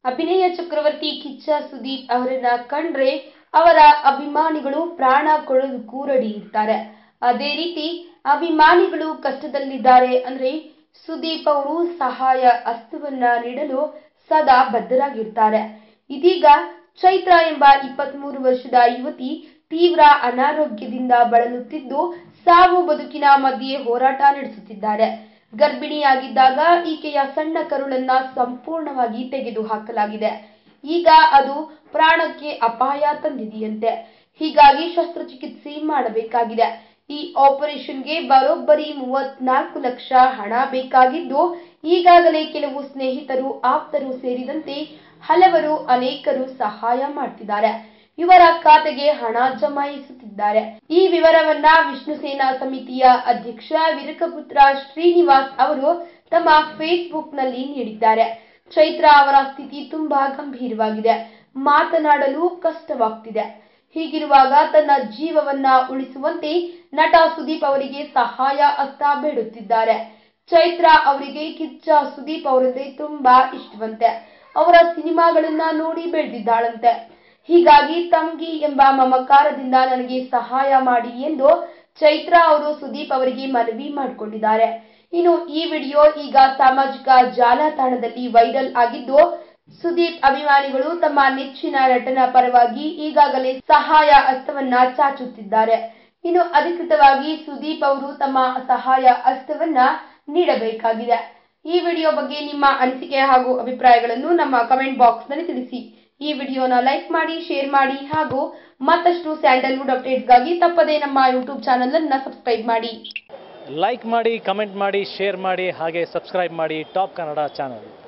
ಅಭಿನಯ ಚಕ್ರವರ್ತಿ ಕಿಚ್ಚ ಸುದೀಪ್ ಅವರನ್ನ ಕಂಡ್ರೆ ಅವರ ಅಭಿಮಾನಿಗಳು ಪ್ರಾಣ ಕೊಡೋದಕ್ಕೂ ರೆಡಿ ಇರ್ತಾರೆ. ಅದೇ ರೀತಿ ಅಭಿಮಾನಿಗಳು ಕಷ್ಟದಲ್ಲಿದ್ದಾರೆ ಅಂದ್ರೆ ಸುದೀಪ್ ಅವರು ಸಹಾಯ ಹಸ್ತವನ್ನ ನೀಡಲು ಸದಾ ಬದ್ಧರಾಗಿರ್ತಾರೆ. ಇದೀಗ ಚೈತ್ರ ಎಂಬ 23 ವರ್ಷದ ಯುವತಿ ತೀವ್ರ ಅನಾರೋಗ್ಯದಿಂದ ಬಳಲುತ್ತಿದ್ದು ಸಾವು ಬದುಕಿನ ಮಧ್ಯೆ ಹೋರಾಟ ನಡೆಸುತ್ತಿದ್ದಾರೆ. ಗರ್ಭಿಣಿಯಾಗಿದ್ದಾಗ ಈಕೆಯ ಸಣ್ಣ ಕರುಳನ್ನ ಸಂಪೂರ್ಣವಾಗಿ ತೆಗೆದು ಹಾಕಲಾಗಿದೆ. ಈಗ ಅದು ಪ್ರಾಣಕ್ಕೆ ಅಪಾಯ ತಂದಿದೆಯಂತೆ. ಹೀಗಾಗಿ ಶಸ್ತ್ರಚಿಕಿತ್ಸೆ ಮಾಡಬೇಕಾಗಿದೆ. ಈ ಆಪರೇಷನ್ಗೆ ಬರೋಬ್ಬರಿ 34 ಲಕ್ಷ ಹಣ ಬೇಕಾಗಿದ್ದು ಈಗಾಗಲೇ ಕೆಲವು ಸ್ನೇಹಿತರು ಆಪ್ತರು ಸೇರಿದಂತೆ ಅನೇಕರು ಸಹಾಯ ಮಾಡ್ತಿದ್ದಾರೆ. ಇವರ ಖಾತೆಗೆ ಹಣ ಜಮಾಯಿಸುತ್ತಿದ್ದಾರೆ. ಈ ವಿವರವನ್ನ ವಿಷ್ಣು ಸೇನಾ ಸಮಿತಿಯ ಅಧ್ಯಕ್ಷ ವಿರಕಪುತ್ರ ಶ್ರೀನಿವಾಸ್ ಅವರು ತಮ್ಮ ಫೇಸ್ಬುಕ್ ನಲ್ಲಿ ನೀಡಿದ್ದಾರೆ. ಚೈತ್ರ ಅವರ ಸ್ಥಿತಿ ತುಂಬಾ ಗಂಭೀರವಾಗಿದೆ. ಮಾತನಾಡಲು ಕಷ್ಟವಾಗ್ತಿದೆ. ಹೀಗಿರುವಾಗ ತನ್ನ ಜೀವವನ್ನ ಉಳಿಸುವಂತೆ ನಟ ಸುದೀಪ್ ಅವರಿಗೆ ಸಹಾಯ ಹಸ್ತ ಬೇಡುತ್ತಿದ್ದಾರೆ. ಚೈತ್ರ ಅವರಿಗೆ ಕಿಚ್ಚ ಸುದೀಪ್ ಅವರಂದ್ರೆ ತುಂಬಾ ಇಷ್ಟವಂತೆ. ಅವರ ಸಿನಿಮಾಗಳನ್ನ ನೋಡಿ ಬೆಳೆದಿದ್ದಾಳಂತೆ. ಹೀಗಾಗಿ ತಂಗಿ ಎಂಬ ಮಮಕಾರದಿಂದ ನನಗೆ ಸಹಾಯ ಮಾಡಿ ಎಂದು ಚೈತ್ರ ಅವರು ಸುದೀಪ್ ಅವರಿಗೆ ಮನವಿ ಮಾಡಿಕೊಂಡಿದ್ದಾರೆ. ಇನ್ನು ಈ ವಿಡಿಯೋ ಈಗ ಸಾಮಾಜಿಕ ಜಾಲತಾಣದಲ್ಲಿ ವೈರಲ್ ಆಗಿದ್ದು ಸುದೀಪ್ ಅಭಿಮಾನಿಗಳು ತಮ್ಮ ನೆಚ್ಚಿನ ನಟನ ಪರವಾಗಿ ಈಗಾಗಲೇ ಸಹಾಯ ಹಸ್ತವನ್ನ ಚಾಚುತ್ತಿದ್ದಾರೆ. ಇನ್ನು ಅಧಿಕೃತವಾಗಿ ಸುದೀಪ್ ಅವರು ತಮ್ಮ ಸಹಾಯ ಹಸ್ತವನ್ನ ನೀಡಬೇಕಾಗಿದೆ. ಈ ವಿಡಿಯೋ ಬಗ್ಗೆ ನಿಮ್ಮ ಅನಿಸಿಕೆ ಹಾಗೂ ಅಭಿಪ್ರಾಯಗಳನ್ನು ನಮ್ಮ ಕಮೆಂಟ್ ಬಾಕ್ಸ್ ನಲ್ಲಿ ತಿಳಿಸಿ. ಈ ವಿಡಿಯೋನ ಲೈಕ್ ಮಾಡಿ, ಶೇರ್ ಮಾಡಿ ಹಾಗೂ ಮತ್ತಷ್ಟು ಸ್ಯಾಂಡಲ್ವುಡ್ ಅಪ್ಡೇಟ್ಸ್ಗಾಗಿ ತಪ್ಪದೇ ನಮ್ಮ ಯೂಟ್ಯೂಬ್ ಚಾನೆಲ್ ಅನ್ನು ಸಬ್ಸ್ಕ್ರೈಬ್ ಮಾಡಿ. ಲೈಕ್ ಮಾಡಿ, ಕಮೆಂಟ್ ಮಾಡಿ, ಶೇರ್ ಮಾಡಿ ಹಾಗೆ ಸಬ್ಸ್ಕ್ರೈಬ್ ಮಾಡಿ ಟಾಪ್ ಕನ್ನಡ ಚಾನೆಲ್.